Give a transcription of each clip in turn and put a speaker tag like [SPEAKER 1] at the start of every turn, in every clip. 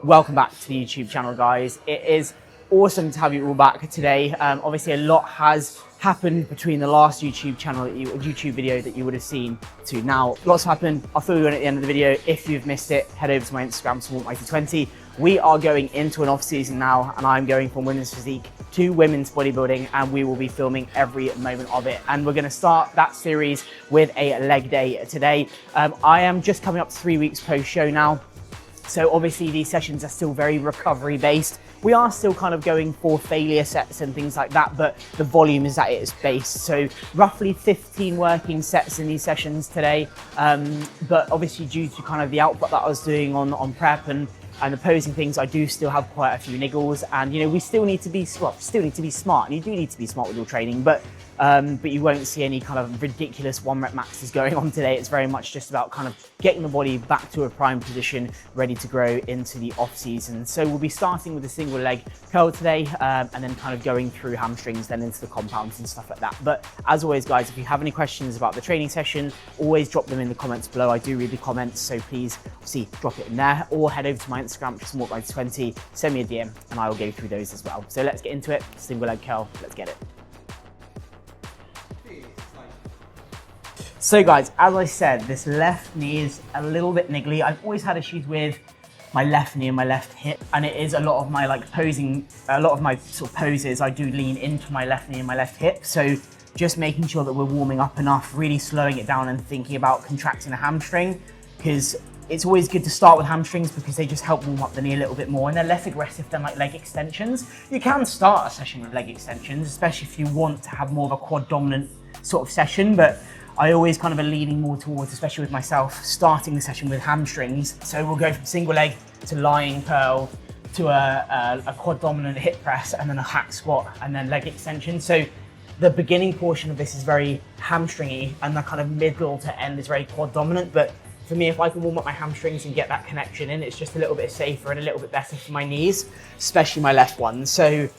[SPEAKER 1] Welcome back to the YouTube channel, guys. It is awesome to have you all back today. Obviously, a lot has happened between the last YouTube video that you would have seen to now. Lots happened. I'll fill you in at the end of the video. If you've missed it, head over to my Instagram, SmartMighty20. We are going into an off season now, and I'm going from women's physique to women's bodybuilding, and we will be filming every moment of it. And we're going to start that series with a leg day today. I am just coming up to 3 weeks post show now. So obviously these sessions are still very recovery based. We are still kind of going for failure sets and things like that, but the volume is at its base. So roughly 15 working sets in these sessions today. But obviously due to kind of the output that I was doing on prep and opposing things, I do still have quite a few niggles, and you know, we still need to be smart, and you do need to be smart with your training, but you won't see any kind of ridiculous 1 rep maxes going on today. It's very much just about kind of getting the body back to a prime position, ready to grow into the off season. So we'll be starting with a single leg curl today, and then kind of going through hamstrings, then into the compounds and stuff like that. But as always, guys, if you have any questions about the training session, always drop them in the comments below. I do read the comments, so please obviously drop it in there, or head over to my Instagram, SmartMighty20, send me a DM, and I will go through those as well. So let's get into it. Single leg curl, let's get it. So guys, as I said, this left knee is a little bit niggly. I've always had issues with my left knee and my left hip, and it is a lot of my sort of poses, I do lean into my left knee and my left hip. So just making sure that we're warming up enough, really slowing it down and thinking about contracting a hamstring, because it's always good to start with hamstrings because they just help warm up the knee a little bit more, and they're less aggressive than like leg extensions. You can start a session with leg extensions, especially if you want to have more of a quad dominant sort of session, but I always kind of are leaning more towards, especially with myself, starting the session with hamstrings. So we'll go from single leg to lying curl to a quad dominant hip press, and then a hack squat, and then leg extension. So the beginning portion of this is very hamstringy, and the kind of middle to end is very quad dominant. But for me, if I can warm up my hamstrings and get that connection in, it's just a little bit safer and a little bit better for my knees, especially my left one. So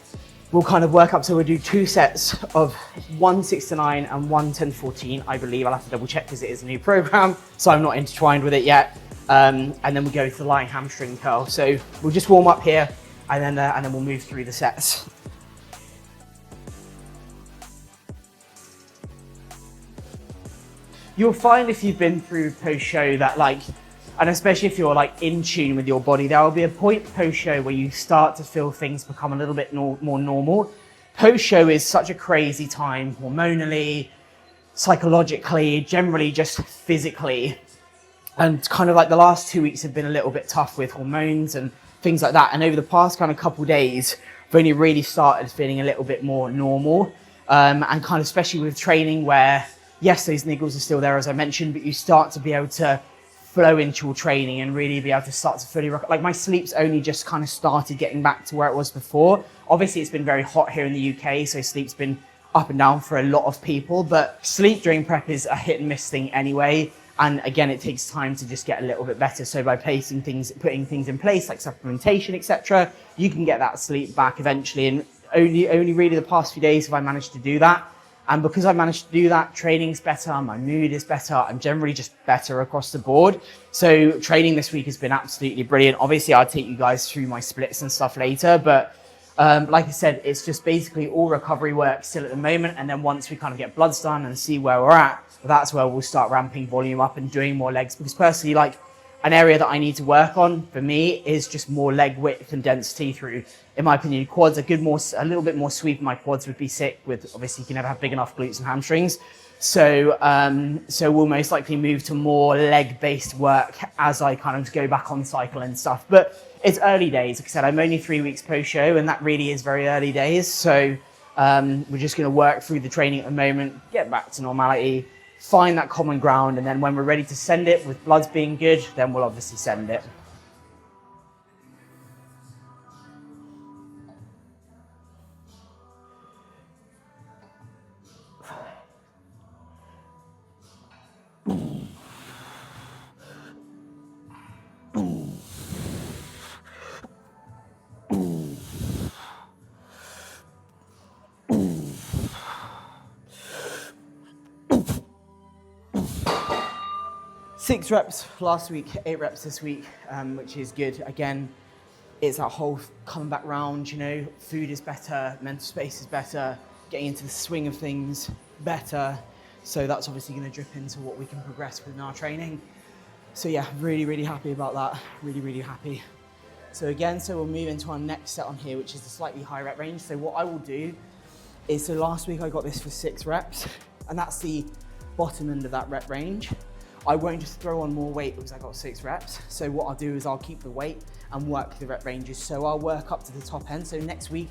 [SPEAKER 1] we'll kind of work up, so we'll do 2 sets of 1 6 to 9 and 1 10 to 14, I believe. I'll have to double check because it is a new program, so I'm not intertwined with it yet. And then we'll go to the lying hamstring curl. So we'll just warm up here, and then we'll move through the sets. You'll find if you've been through post-show that and especially if you're in tune with your body, there will be a point post-show where you start to feel things become a little bit more normal. Post-show is such a crazy time, hormonally, psychologically, generally just physically. And kind of the last 2 weeks have been a little bit tough with hormones and things like that. And over the past kind of couple of days, I've only really started feeling a little bit more normal. And kind of especially with training where, yes, those niggles are still there, as I mentioned, but you start to be able to flow into your training and really be able to start to fully recover. My sleep's only just kind of started getting back to where it was before. Obviously, it's been very hot here in the UK, so sleep's been up and down for a lot of people, but sleep during prep is a hit and miss thing anyway. And again, it takes time to just get a little bit better. So by putting things in place like supplementation, etc., you can get that sleep back eventually. And only really the past few days have I managed to do that. And because I managed to do that, training's better, my mood is better, I'm generally just better across the board. So training this week has been absolutely brilliant. Obviously, I'll take you guys through my splits and stuff later, but like I said, it's just basically all recovery work still at the moment. And then once we kind of get bloods done and see where we're at, that's where we'll start ramping volume up and doing more legs. Because personally, an area that I need to work on for me is just more leg width and density through, in my opinion, quads are good, a little bit more sweep in my quads would be sick with, obviously you can never have big enough glutes and hamstrings. So we'll most likely move to more leg based work as I kind of go back on cycle and stuff. But it's early days. Like I said, I'm only 3 weeks post show, and that really is very early days. So we're just going to work through the training at the moment, get back to normality, find that common ground, and then when we're ready to send it with bloods being good, then we'll obviously send it. Six reps last week, 8 reps this week, which is good. Again, it's that whole coming back round, you know, food is better, mental space is better, getting into the swing of things better. So that's obviously going to drip into what we can progress with in our training. So yeah, really, really happy about that. Really, really happy. So again, so we'll move into our next set on here, which is the slightly high rep range. So what I will do is, so last week I got this for 6 reps, and that's the bottom end of that rep range. I won't just throw on more weight because I got 6 reps. So what I'll do is I'll keep the weight and work the rep ranges. So I'll work up to the top end. So next week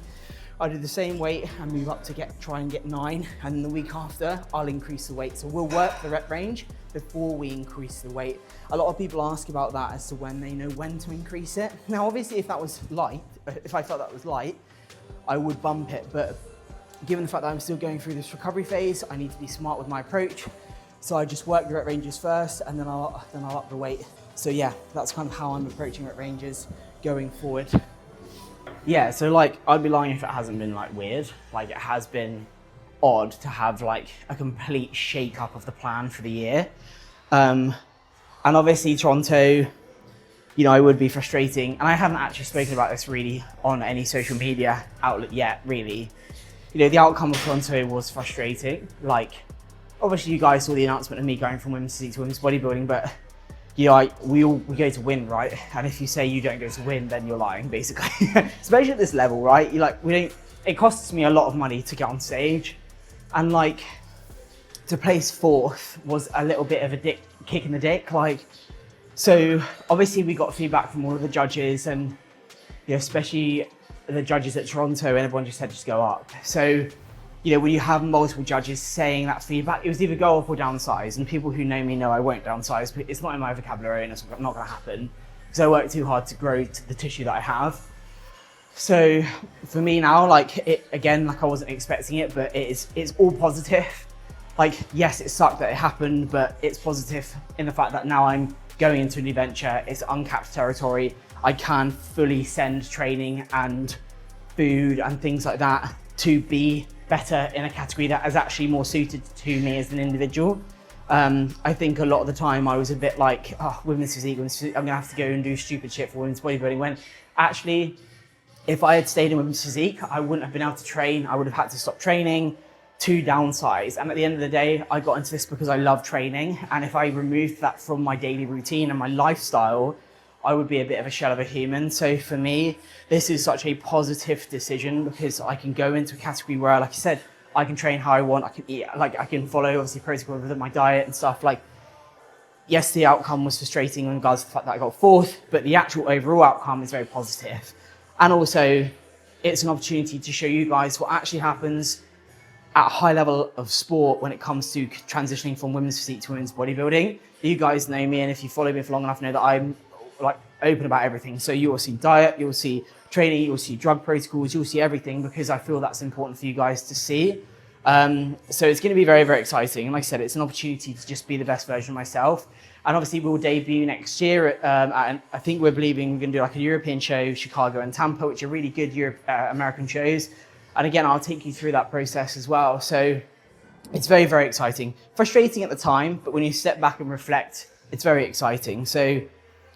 [SPEAKER 1] I'll do the same weight and move up to try and get 9. And then the week after I'll increase the weight. So we'll work the rep range before we increase the weight. A lot of people ask about that as to when they know when to increase it. Now, obviously if that was light, if I felt that was light, I would bump it. But given the fact that I'm still going through this recovery phase, I need to be smart with my approach. So I just work the rep ranges first, and then I'll up the weight. So yeah, that's kind of how I'm approaching rep ranges going forward. Yeah, so like, I'd be lying if it hasn't been like weird. Like, it has been odd to have like a complete shake up of the plan for the year. And obviously Toronto, you know, it would be frustrating. And I haven't actually spoken about this really on any social media outlet yet, really. You know, the outcome of Toronto was frustrating. Like, obviously you guys saw the announcement of me going from women's physique to women's bodybuilding, but you know, we go to win, right? And if you say you don't go to win, then you're lying, basically. Especially at this level, right? You like, it costs me a lot of money to get on stage, and like, to place 4th was a little bit of a kick in the dick. Like, so obviously we got feedback from all of the judges, and you know, especially the judges at Toronto, and everyone just said just go up. So, you know, when you have multiple judges saying that feedback, it was either go up or downsize. And people who know me know I won't downsize, but it's not in my vocabulary and it's not going to happen because I work too hard to grow the tissue that I have. So for me now, like, it again, like, I wasn't expecting it, but it's all positive. Like, yes, it sucked that it happened, but it's positive in the fact that now I'm going into a new venture. It's uncapped territory. I can fully send training and food and things like that to be better in a category that is actually more suited to me as an individual. I think a lot of the time I was a bit like, oh, women's physique, I'm gonna have to go and do stupid shit for women's bodybuilding, when actually, if I had stayed in women's physique, I wouldn't have been able to train. I would have had to stop training to downsize. And at the end of the day, I got into this because I love training. And if I removed that from my daily routine and my lifestyle, I would be a bit of a shell of a human. So for me, this is such a positive decision because I can go into a category where, like I said, I can train how I want, I can eat, like I can follow obviously protocol within my diet and stuff. Like, yes, the outcome was frustrating in regards to the fact that I got 4th, but the actual overall outcome is very positive. And also, it's an opportunity to show you guys what actually happens at a high level of sport when it comes to transitioning from women's physique to women's bodybuilding. You guys know me, and if you follow me for long enough, know that I'm like open about everything. So you will see diet, you'll see training, you'll see drug protocols, you'll see everything, because I feel that's important for you guys to see. So it's going to be very, very exciting. And like I said, it's an opportunity to just be the best version of myself. And obviously we'll debut next year. I think we're believing we're going to do like a European show, Chicago and Tampa, which are really good American shows. And again, I'll take you through that process as well. So it's very, very exciting. Frustrating at the time, but when you step back and reflect, it's very exciting. So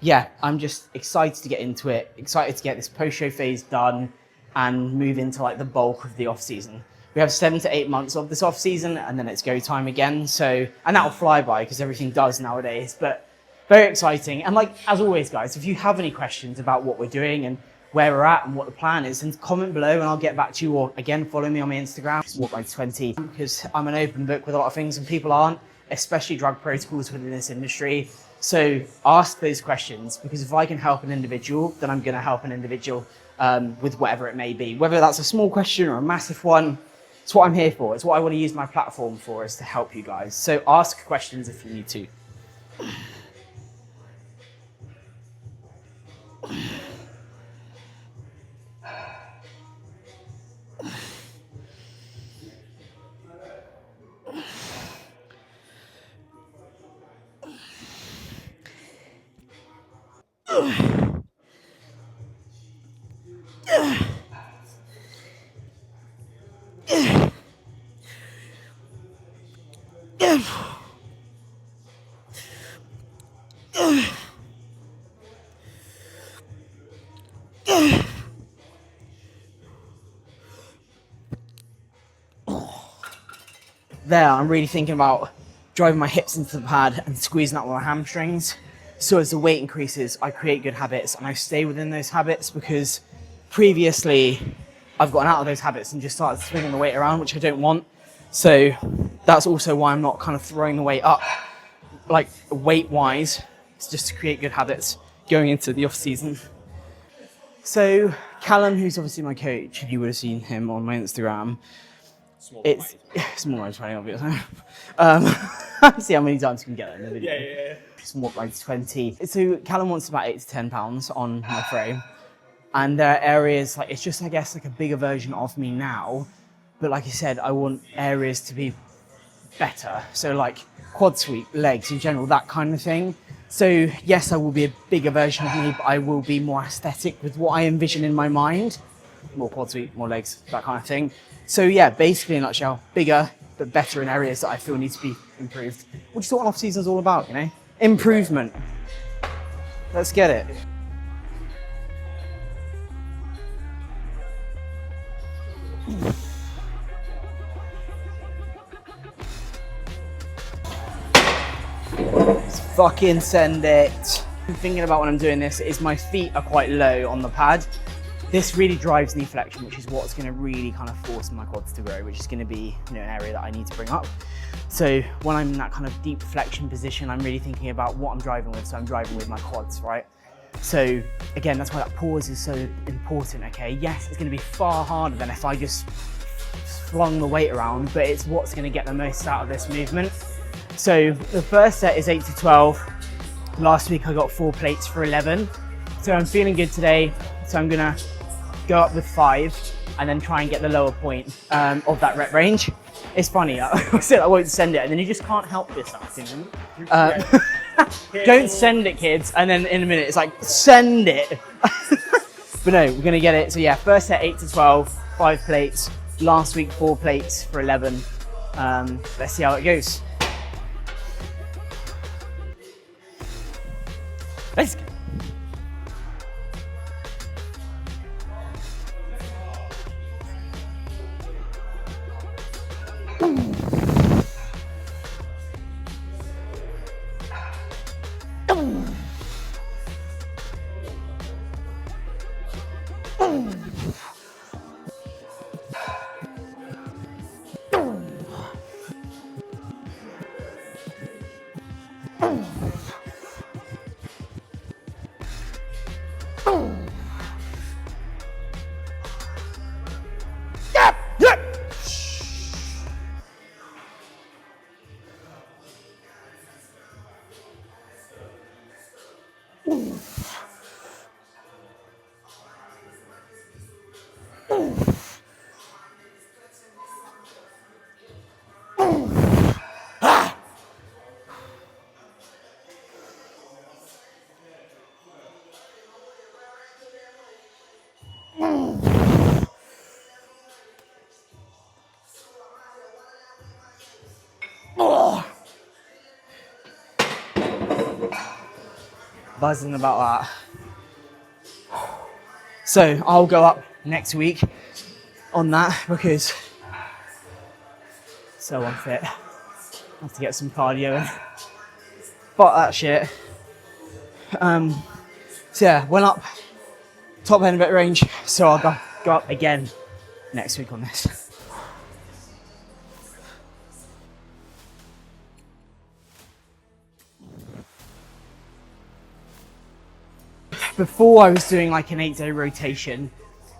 [SPEAKER 1] yeah, I'm just excited to get into it, excited to get this post-show phase done and move into like the bulk of the off-season. We have 7 to 8 months of this off-season, and then it's go time again. So, and that'll fly by because everything does nowadays, but very exciting. And like, as always, guys, if you have any questions about what we're doing and where we're at and what the plan is, then comment below and I'll get back to you. Or again, follow me on my Instagram, WalkBy20, because I'm an open book with a lot of things and people aren't, especially drug protocols within this industry. So ask those questions, because if I can help an individual, then I'm going to help an individual with whatever it may be. Whether that's a small question or a massive one, it's what I'm here for. It's what I want to use my platform for, is to help you guys. So ask questions if you need to. There, I'm really thinking about driving my hips into the pad and squeezing out my hamstrings. So as the weight increases, I create good habits and I stay within those habits, because previously I've gotten out of those habits and just started swinging the weight around, which I don't want. So that's also why I'm not kind of throwing the weight up, like weight-wise. It's just to create good habits going into the off-season. So Callum, who's obviously my coach, you would have seen him on my Instagram. It's more like 20, obviously. See how many times you can get that in the video. Yeah. It's more like 20. So Callum wants about 8 to 10 pounds on my frame. And there are areas, like, it's just, I guess, like a bigger version of me now. But like I said, I want areas to be better. So like quad sweep, legs in general, that kind of thing. So yes, I will be a bigger version of me, but I will be more aesthetic with what I envision in my mind. More quad sweep, more legs, that kind of thing. So yeah, basically in a nutshell, bigger, but better in areas that I feel need to be improved. Which is what off-season is all about, you know? Improvement. Let's get it. Let's fucking send it. I'm thinking about when I'm doing this is my feet are quite low on the pad. This really drives knee flexion, which is what's going to really kind of force my quads to grow, which is going to be, you know, an area that I need to bring up. So when I'm in that kind of deep flexion position, I'm really thinking about what I'm driving with. So I'm driving with my quads, right? So again, that's why that pause is so important, okay? Yes, it's going to be far harder than if I just flung the weight around, but it's what's going to get the most out of this movement. So the first set is 8 to 12. Last week I got 4 plates for 11. So I'm feeling good today. So I'm going to go up with 5 and then try and get the lower point of that rep range. It's funny, I said I won't send it and then you just can't help yourself, you know? Don't send it, kids, and then in a minute it's like, send it. But no, we're gonna get it. So yeah, first set 8 to 12, 5 plates. Last week 4 plates for 11. Let's see how it goes. Let's go. Buzzing about that. So I'll go up next week on that because so unfit. I have to get some cardio in. Fuck that shit. So yeah, went up top end of it range, so I'll go up again next week on this. Before I was doing like an 8-day rotation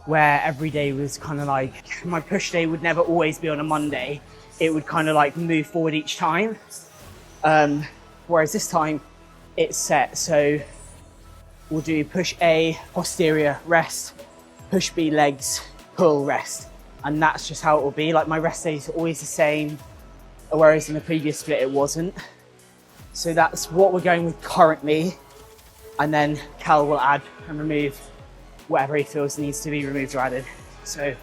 [SPEAKER 1] where every day was kind of like, my push day would never always be on a Monday. It would kind of like move forward each time. Whereas this time it's set. So we'll do push A, posterior, rest, push B, legs, pull, rest. And that's just how it will be. Like my rest days are always the same, whereas in the previous split it wasn't. So that's what we're going with currently. And then Cal will add and remove whatever he feels needs to be removed or added. So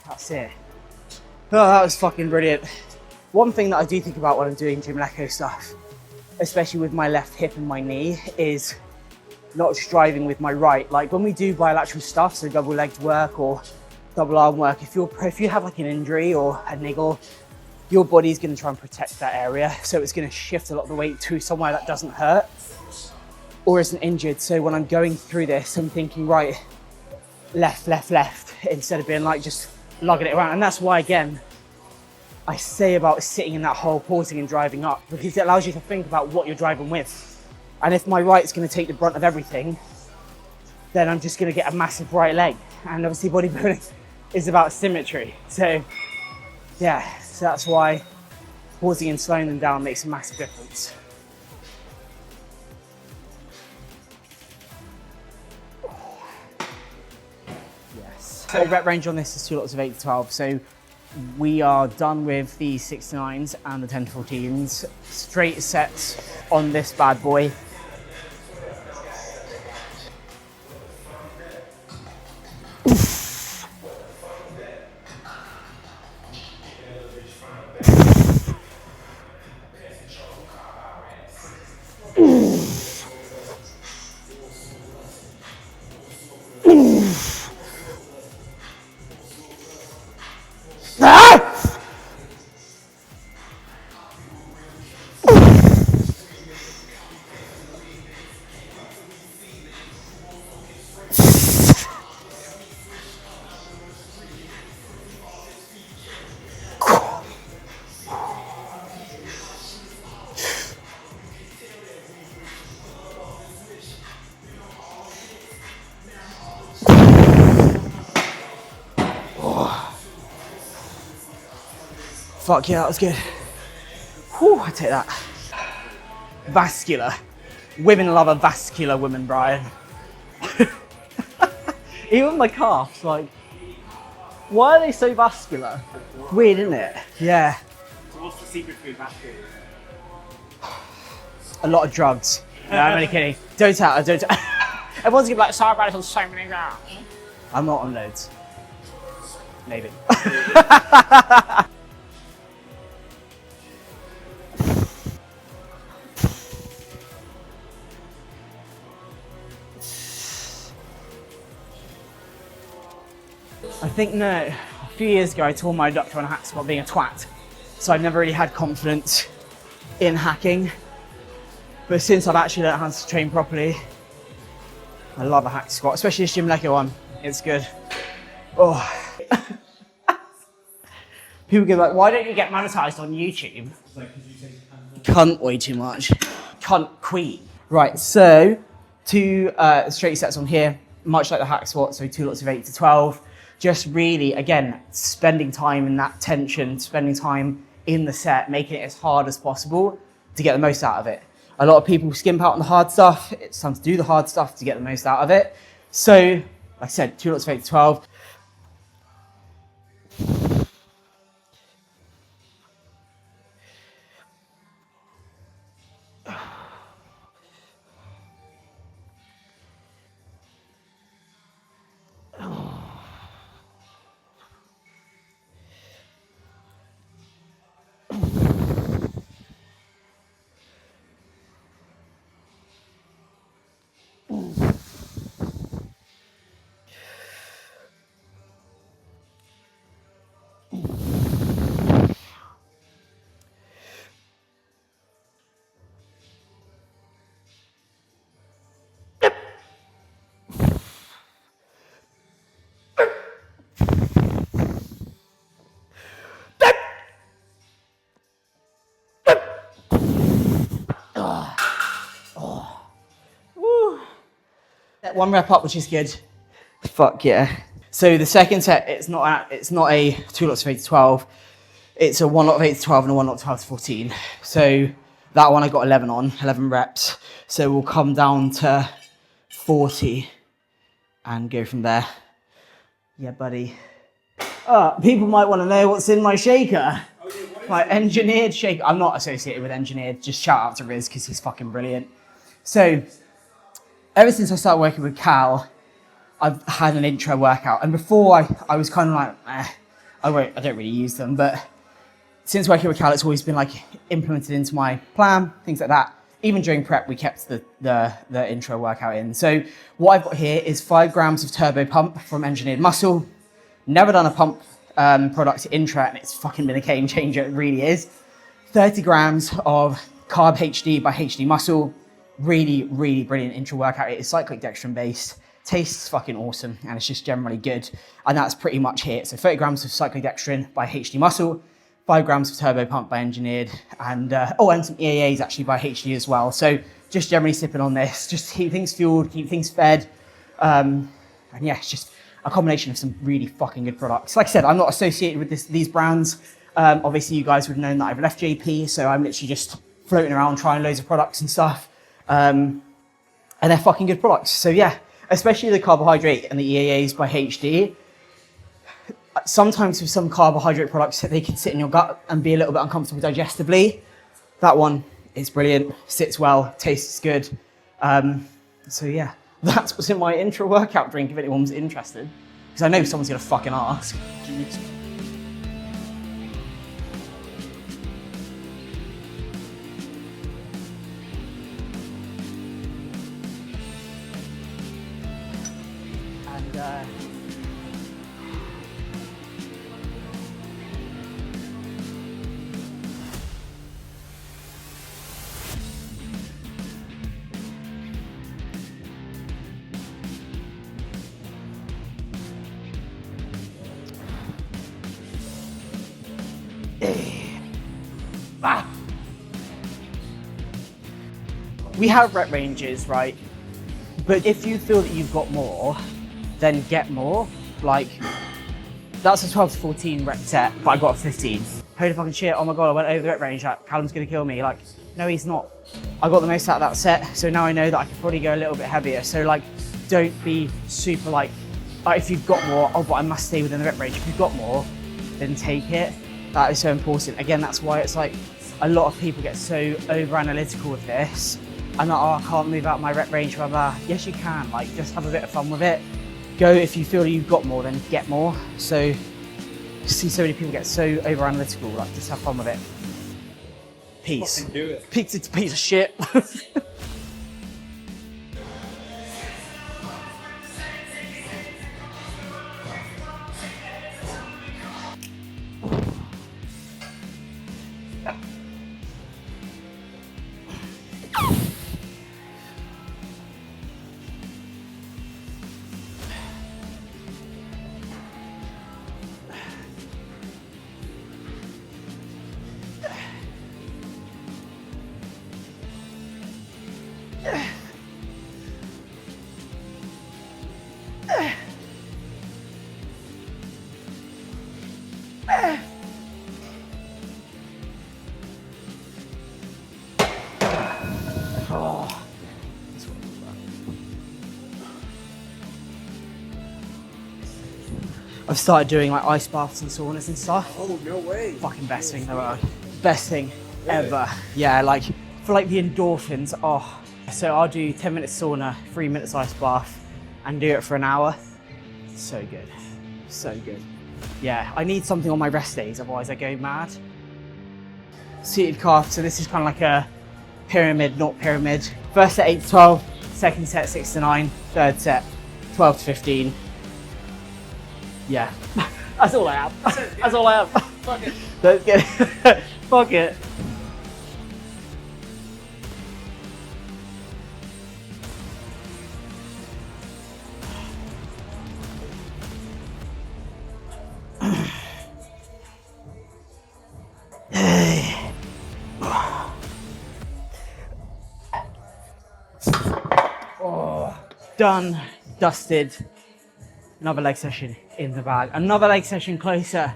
[SPEAKER 1] that's it. Oh, that was fucking brilliant. One thing that I do think about when I'm doing gym leco stuff, especially with my left hip and my knee, is not just driving with my right. Like when we do bilateral stuff, so double legged work or double arm work, if you have like an injury or a niggle, your body's going to try and protect that area. So it's going to shift a lot of the weight to somewhere that doesn't hurt or isn't injured. So when I'm going through this, I'm thinking right, left, left, left, instead of being like just lugging it around. And that's why, again, I say about sitting in that hole, pausing and driving up, because it allows you to think about what you're driving with. And if my right's going to take the brunt of everything, then I'm just going to get a massive right leg. And obviously bodybuilding is about symmetry. So yeah, so that's why pausing and slowing them down makes a massive difference. Yes. So rep range on this is 2 lots of 8 to 12. So we are done with the 6 to 9s and the 10 to 14s. Straight sets on this bad boy. Fuck yeah, that was good. Whew, I take that. Vascular. Women love a vascular woman, Brian. Even my calves, like, why are they so vascular? Weird, isn't it? Yeah.
[SPEAKER 2] So what's the secret to being vascular?
[SPEAKER 1] A lot of drugs. No, I'm only kidding. Don't tell her, don't tell Everyone's gonna be like, Sara on so many drugs. I'm not on loads. Maybe. I think no, a few years ago I told my doctor on a hack squat being a twat. So I've never really had confidence in hacking. But since I've actually learned how to train properly, I love a hack squat, especially this gym Lego one. It's good. Oh. People go like, why don't you get monetized on YouTube? Cunt way too much. Cunt queen. Right, so 2 straight sets on here, much like the hack squat, so 2 lots of 8 to 12. Just really, again, spending time in that tension, spending time in the set, making it as hard as possible to get the most out of it. A lot of people skimp out on the hard stuff. It's time to do the hard stuff to get the most out of it. So, like I said, 2 lots of 8 to 12. One rep up, which is good. Fuck yeah. So the second set, it's not a 2 lots of 8 to 12. It's a 1 lot of 8 to 12 and a 1 lot of 12 to 14. So that one I got 11 reps. So we'll come down to 40 and go from there. Yeah, buddy. People might want to know what's in my shaker. My engineered shaker. I'm not associated with engineered. Just shout out to Riz because he's fucking brilliant. So ever since I started working with Cal, I've had an intro workout. And before I was kind of like, I don't really use them. But since working with Cal, it's always been like implemented into my plan, things like that. even during prep, we kept the intro workout in. So what I've got here is 5 grams of turbo pump from Engineered Muscle. Never done a pump product intra, and it's fucking been a game changer. It really is. 30 grams of Carb HD by HD Muscle. Really, really brilliant intra workout. It is cyclic dextrin based. Tastes fucking awesome, and it's just generally good. And that's pretty much it. So 30 grams of cyclic dextrin by HD Muscle, 5 grams of turbo pump by Engineered, and and some EAAs actually by HD as well. So just generally sipping on this, just to keep things fueled, keep things fed. And yeah, it's just a combination of some really fucking good products. Like I said, I'm not associated with these brands. Obviously you guys would have known that I've left JP, so I'm literally just floating around trying loads of products and stuff. And they're fucking good products. So yeah, especially the carbohydrate and the EAAs by HD. Sometimes with some carbohydrate products, they can sit in your gut and be a little bit uncomfortable digestively. That one is brilliant, sits well, tastes good. So yeah, that's what's in my intro workout drink if anyone's interested. Because I know someone's gonna fucking ask. We have rep ranges, right? But if you feel that you've got more, then get more. Like, that's a 12 to 14 rep set, but I got a 15. Holy fucking shit, oh my God, I went over the rep range, like, Callum's gonna kill me. Like, no, he's not. I got the most out of that set, so now I know that I can probably go a little bit heavier. So like, don't be super like if you've got more, oh, but I must stay within the rep range. If you've got more, then take it. That is so important. Again, that's why it's like, a lot of people get so over analytical with this. And like, oh, I can't move out my rep range, blah, blah. Yes, you can, like, just have a bit of fun with it. Go, if you feel you've got more, then get more. So, see so many people get so over analytical, like, just have fun with it. Peace.
[SPEAKER 2] Do it.
[SPEAKER 1] It's a piece of shit. I've started doing like ice baths and saunas and stuff.
[SPEAKER 2] Oh, no way.
[SPEAKER 1] Fucking best thing in the world. Best thing ever. Yeah, like for like the endorphins. Oh, so I'll do 10 minutes sauna, 3 minutes ice bath, and do it for an hour. So good, so good. Yeah, I need something on my rest days, otherwise I go mad. Seated calf. So this is kind of like a pyramid, not pyramid. First set 8 to 12, second set 6 to 9, third set 12 to 15. Yeah, that's all I have. That's all I have.
[SPEAKER 2] Fuck it.
[SPEAKER 1] Let's get it. Fuck it. Oh, done, dusted. Another leg session in the bag. Another leg session closer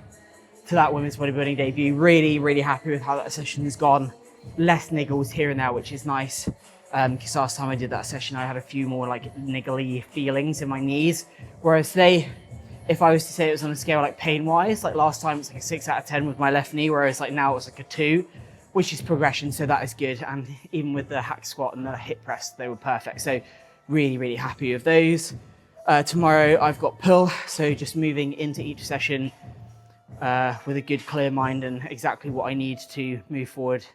[SPEAKER 1] to that women's bodybuilding debut. Really, really happy with how that session has gone. Less niggles here and there, which is nice. Because last time I did that session, I had a few more like niggly feelings in my knees. Whereas today, if I was to say it was on a scale like pain-wise, like last time it's like a 6 out of 10 with my left knee, whereas like now it's like a 2, which is progression, so that is good. And even with the hack squat and the hip press, they were perfect. So really, really happy with those. Tomorrow I've got pull, so just moving into each session with a good clear mind and exactly what I need to move forward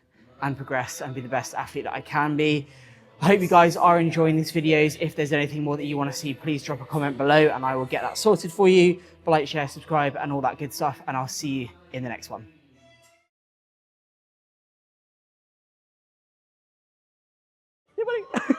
[SPEAKER 1] and progress and be the best athlete that I can be. I hope you guys are enjoying these videos. If there's anything more that you want to see, please drop a comment below and I will get that sorted for you. But like, share, subscribe, and all that good stuff. And I'll see you in the next one. Yeah, buddy.